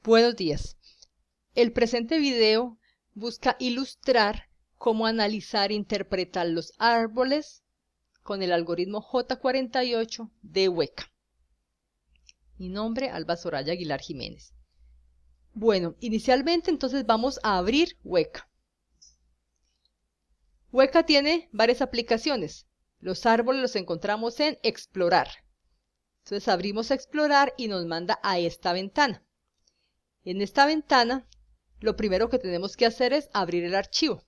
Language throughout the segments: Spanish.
Buenos días. El presente video busca ilustrar cómo analizar e interpretar los árboles con el algoritmo J48 de Weka. Mi nombre, Alba Soraya Aguilar Jiménez. Bueno, inicialmente entonces vamos a abrir Weka. Weka tiene varias aplicaciones. Los árboles los encontramos en Explorar. Entonces abrimos Explorar y nos manda a esta ventana. En esta ventana, lo primero que tenemos que hacer es abrir el archivo.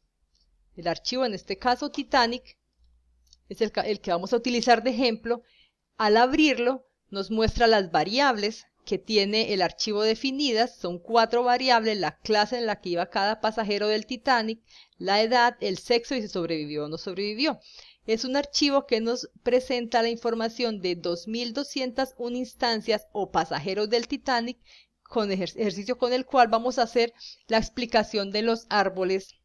El archivo, en este caso Titanic, es el que vamos a utilizar de ejemplo. Al abrirlo, nos muestra las variables que tiene el archivo definidas. Son 4 variables: la clase en la que iba cada pasajero del Titanic, la edad, el sexo y si sobrevivió o no sobrevivió. Es un archivo que nos presenta la información de 2.201 instancias o pasajeros del Titanic, con ejercicio con el cual vamos a hacer la explicación de los árboles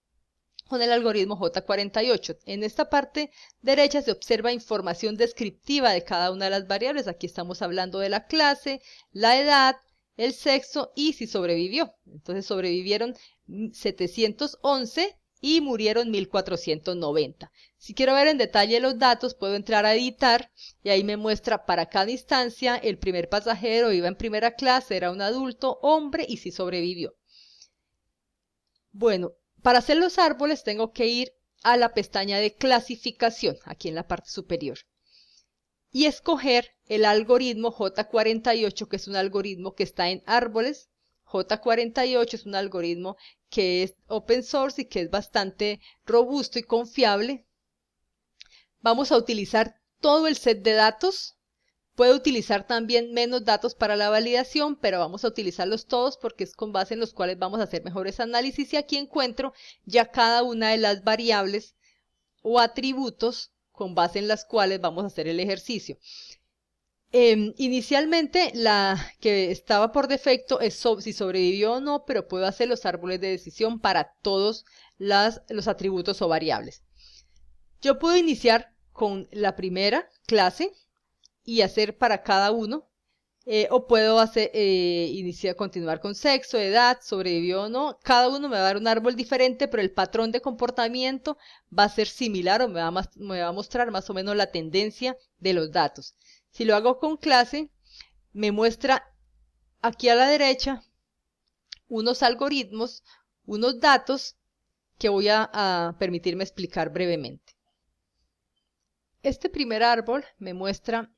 con el algoritmo J48. En esta parte derecha se observa información descriptiva de cada una de las variables. Aquí estamos hablando de la clase, la edad, el sexo y si sobrevivió. Entonces sobrevivieron 711 y murieron 1490. Si quiero ver en detalle los datos, puedo entrar a editar y ahí me muestra para cada instancia: el primer pasajero iba en primera clase, era un adulto, hombre y si sobrevivió. Bueno, para hacer los árboles tengo que ir a la pestaña de clasificación, aquí en la parte superior, y escoger el algoritmo J48, que es un algoritmo que está en árboles. J48 es un algoritmo que es open source y que es bastante robusto y confiable. Vamos a utilizar todo el set de datos. Puede utilizar también menos datos para la validación, pero vamos a utilizarlos todos porque es con base en los cuales vamos a hacer mejores análisis. Y aquí encuentro ya cada una de las variables o atributos con base en las cuales vamos a hacer el ejercicio. Inicialmente la que estaba por defecto es si sobrevivió o no, pero puedo hacer los árboles de decisión para todos los atributos o variables. Yo puedo iniciar con la primera clase y hacer para cada uno, o puedo continuar con sexo, edad, sobrevivió o no. Cada uno me va a dar un árbol diferente, pero el patrón de comportamiento va a ser similar, o me va a mostrar más o menos la tendencia de los datos. Si lo hago con clase, me muestra aquí a la derecha unos algoritmos, unos datos que voy a permitirme explicar brevemente. Este primer árbol me muestra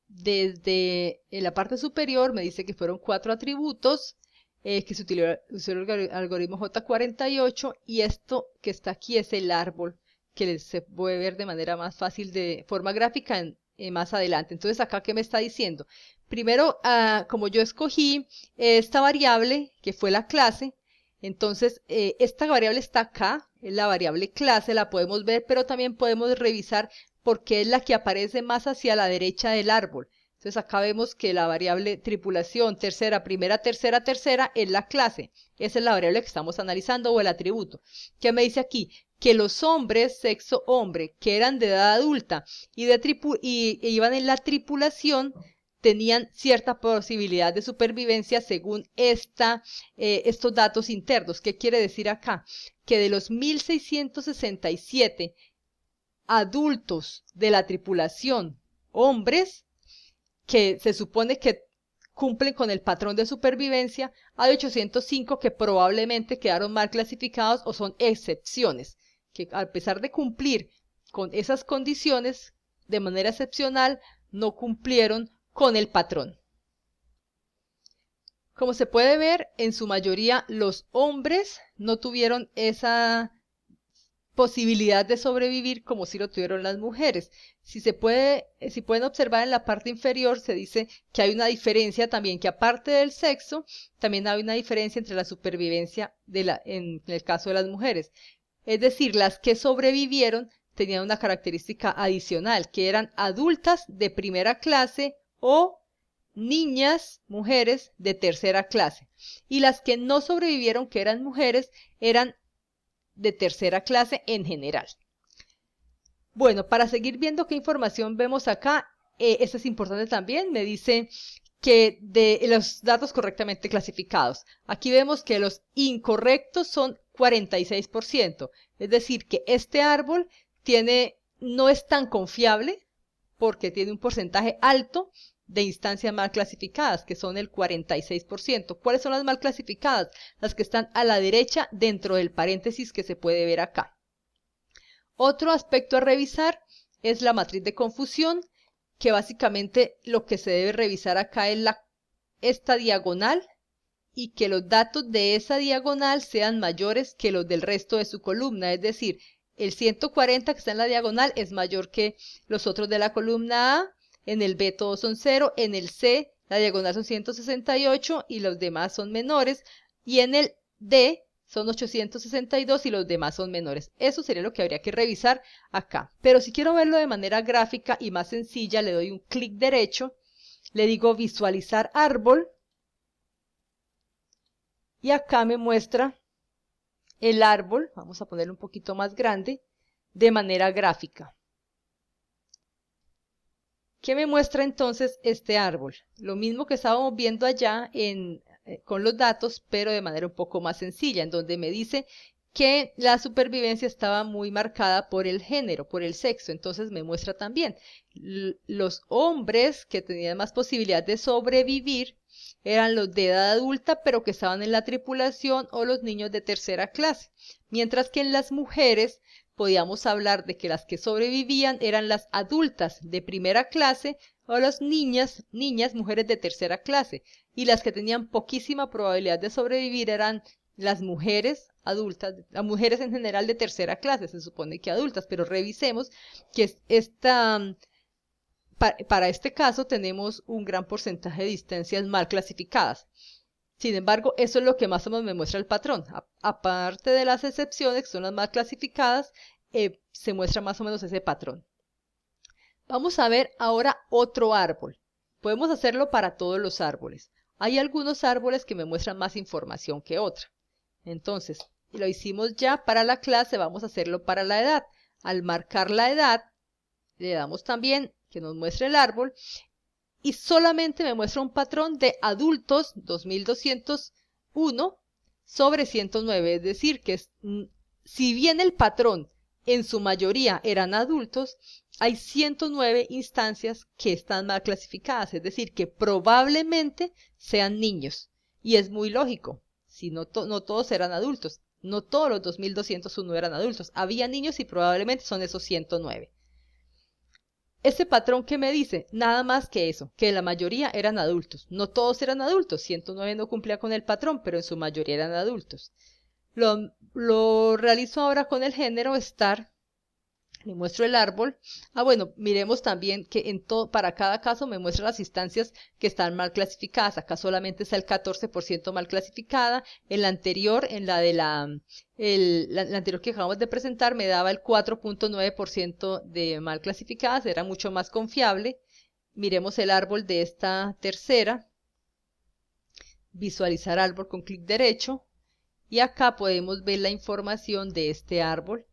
desde la parte superior, me dice que fueron 4 atributos, que se utilizó el algoritmo J48, y esto que está aquí es el árbol que se puede ver de manera más fácil de forma gráfica más adelante. Entonces acá, ¿qué me está diciendo? Primero, como yo escogí esta variable que fue la clase, entonces esta variable está acá, es la variable clase, la podemos ver, pero también podemos revisar porque es la que aparece más hacia la derecha del árbol. Entonces acá vemos que la variable tripulación, tercera, primera, tercera, tercera es la clase. Esa es la variable que estamos analizando, o el atributo. ¿Qué me dice aquí? Que los hombres, sexo hombre, que eran de edad adulta y iban en la tripulación, tenían cierta posibilidad de supervivencia según estos datos internos. ¿Qué quiere decir acá? Que de los 1.667 adultos de la tripulación, hombres, que se supone que cumplen con el patrón de supervivencia, hay 805 que probablemente quedaron mal clasificados o son excepciones, que a pesar de cumplir con esas condiciones de manera excepcional, no cumplieron con el patrón. Como se puede ver, en su mayoría los hombres no tuvieron esa posibilidad de sobrevivir como si lo tuvieron las mujeres. Si pueden observar en la parte inferior, se dice que hay una diferencia también, que aparte del sexo, también hay una diferencia entre la supervivencia en el caso de las mujeres. Es decir, las que sobrevivieron tenían una característica adicional, que eran adultas de primera clase o niñas, mujeres de tercera clase. Y las que no sobrevivieron, que eran mujeres, eran de tercera clase en general. Bueno, para seguir viendo qué información vemos acá, esto es importante también, me dice que de los datos correctamente clasificados. Aquí vemos que los incorrectos son 46%, es decir, que este árbol no es tan confiable porque tiene un porcentaje alto de instancias mal clasificadas, que son el 46%. ¿Cuáles son las mal clasificadas? Las que están a la derecha dentro del paréntesis que se puede ver acá. Otro aspecto a revisar es la matriz de confusión, que básicamente lo que se debe revisar acá es esta diagonal y que los datos de esa diagonal sean mayores que los del resto de su columna, es decir, el 140 que está en la diagonal es mayor que los otros de la columna A, en el B todos son 0, en el C la diagonal son 168 y los demás son menores, y en el D son 862 y los demás son menores. Eso sería lo que habría que revisar acá. Pero si quiero verlo de manera gráfica y más sencilla, le doy un clic derecho, le digo visualizar árbol, y acá me muestra el árbol, vamos a ponerlo un poquito más grande, de manera gráfica. ¿Qué me muestra entonces este árbol? Lo mismo que estábamos viendo allá con los datos, pero de manera un poco más sencilla, en donde me dice que la supervivencia estaba muy marcada por el género, por el sexo. Entonces me muestra también los hombres que tenían más posibilidad de sobrevivir eran los de edad adulta, pero que estaban en la tripulación, o los niños de tercera clase. Mientras que en las mujeres podíamos hablar de que las que sobrevivían eran las adultas de primera clase o las niñas, mujeres de tercera clase. Y las que tenían poquísima probabilidad de sobrevivir eran las mujeres adultas, las mujeres en general de tercera clase, se supone que adultas, pero revisemos que para este caso tenemos un gran porcentaje de instancias mal clasificadas. Sin embargo, eso es lo que más o menos me muestra el patrón. Aparte de las excepciones, que son las mal clasificadas, se muestra más o menos ese patrón. Vamos a ver ahora otro árbol. Podemos hacerlo para todos los árboles. Hay algunos árboles que me muestran más información que otra. Entonces, lo hicimos ya para la clase, vamos a hacerlo para la edad. Al marcar la edad, le damos también que nos muestre el árbol y solamente me muestra un patrón de adultos 2201 sobre 109, es decir, que si bien el patrón en su mayoría eran adultos, hay 109 instancias que están mal clasificadas, es decir, que probablemente sean niños. Y es muy lógico, si no todos eran adultos, no todos los 2201 eran adultos, había niños y probablemente son esos 109. Ese patrón que me dice, nada más que eso, que la mayoría eran adultos. No todos eran adultos, 109 no cumplía con el patrón, pero en su mayoría eran adultos. Lo realizo ahora con el género estar, le muestro el árbol. Bueno, miremos también que para cada caso me muestra las instancias que están mal clasificadas. Acá solamente está el 14% mal clasificada. En la anterior, en la anterior que acabamos de presentar, me daba el 4.9% de mal clasificadas, era mucho más confiable. Miremos el árbol de esta tercera. Visualizar árbol con clic derecho. Y acá podemos ver la información de este árbol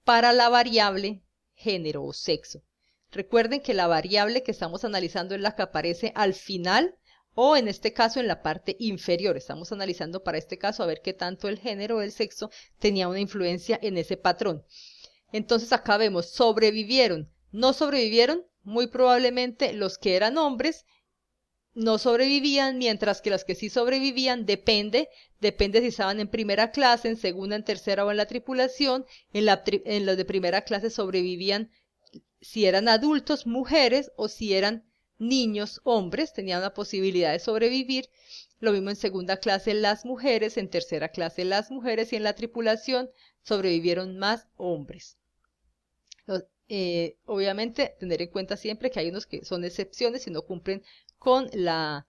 para la variable género o sexo. Recuerden que la variable que estamos analizando es la que aparece al final o en este caso en la parte inferior. Estamos analizando para este caso a ver qué tanto el género o el sexo tenía una influencia en ese patrón. Entonces acá vemos sobrevivieron, no sobrevivieron, muy probablemente los que eran hombres no sobrevivían, mientras que los que sí sobrevivían depende si estaban en primera clase, en segunda, en tercera o en la tripulación. En los de primera clase sobrevivían si eran adultos, mujeres, o si eran niños, hombres, tenían la posibilidad de sobrevivir. Lo mismo en segunda clase las mujeres, en tercera clase las mujeres y en la tripulación sobrevivieron más hombres. Obviamente tener en cuenta siempre que hay unos que son excepciones y no cumplen con la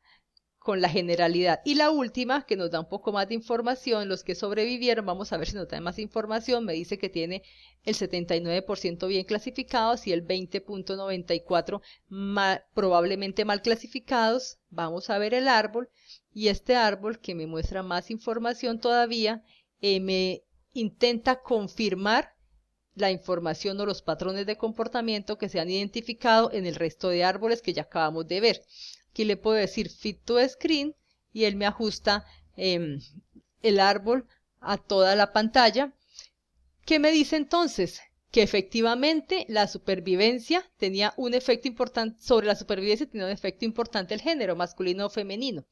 generalidad. Y la última, que nos da un poco más de información, los que sobrevivieron, vamos a ver si nos da más información, me dice que tiene el 79% bien clasificados y el 20.94% probablemente mal clasificados. Vamos a ver el árbol, y este árbol que me muestra más información todavía, me intenta confirmar la información o los patrones de comportamiento que se han identificado en el resto de árboles que ya acabamos de ver. Aquí le puedo decir Fit to Screen y él me ajusta el árbol a toda la pantalla. ¿Qué me dice entonces? Que efectivamente la supervivencia tenía un efecto importante, sobre la supervivencia tenía un efecto importante el género, masculino o femenino.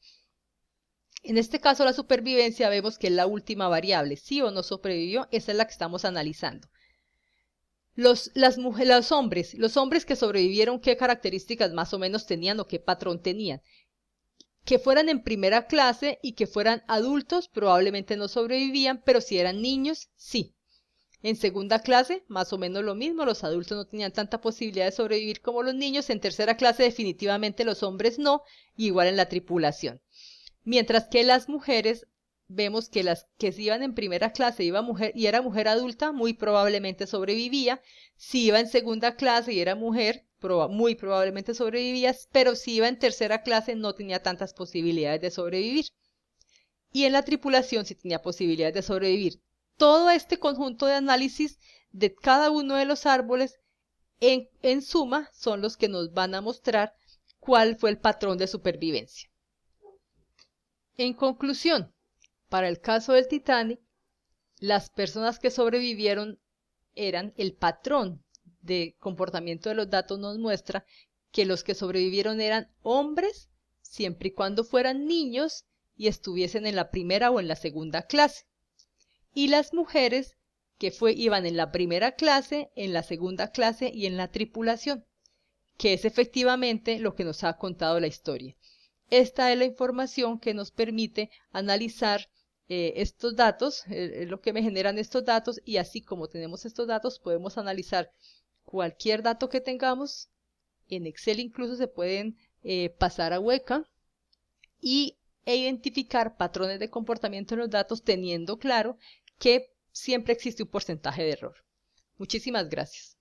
En este caso la supervivencia vemos que es la última variable, sí o no sobrevivió, esa es la que estamos analizando. Los hombres que sobrevivieron, ¿qué características más o menos tenían o qué patrón tenían? Que fueran en primera clase y que fueran adultos, probablemente no sobrevivían, pero si eran niños, sí. En segunda clase, más o menos lo mismo, los adultos no tenían tanta posibilidad de sobrevivir como los niños. En tercera clase, definitivamente los hombres no, y igual en la tripulación. Mientras que las mujeres, vemos que las que se iban en primera clase y era mujer adulta, muy probablemente sobrevivía. Si iba en segunda clase y era mujer, muy probablemente sobrevivía, pero si iba en tercera clase no tenía tantas posibilidades de sobrevivir. Y en la tripulación sí tenía posibilidades de sobrevivir. Todo este conjunto de análisis de cada uno de los árboles, en suma, son los que nos van a mostrar cuál fue el patrón de supervivencia. En conclusión, para el caso del Titanic, las personas que sobrevivieron eran el patrón de comportamiento de los datos nos muestra que los que sobrevivieron eran hombres siempre y cuando fueran niños y estuviesen en la primera o en la segunda clase. Y las mujeres que iban en la primera clase, en la segunda clase y en la tripulación, que es efectivamente lo que nos ha contado la historia. Esta es la información que nos permite analizar estos datos, lo que me generan estos datos, y así como tenemos estos datos podemos analizar cualquier dato que tengamos. En Excel incluso se pueden pasar a Weka e identificar patrones de comportamiento en los datos teniendo claro que siempre existe un porcentaje de error. Muchísimas gracias.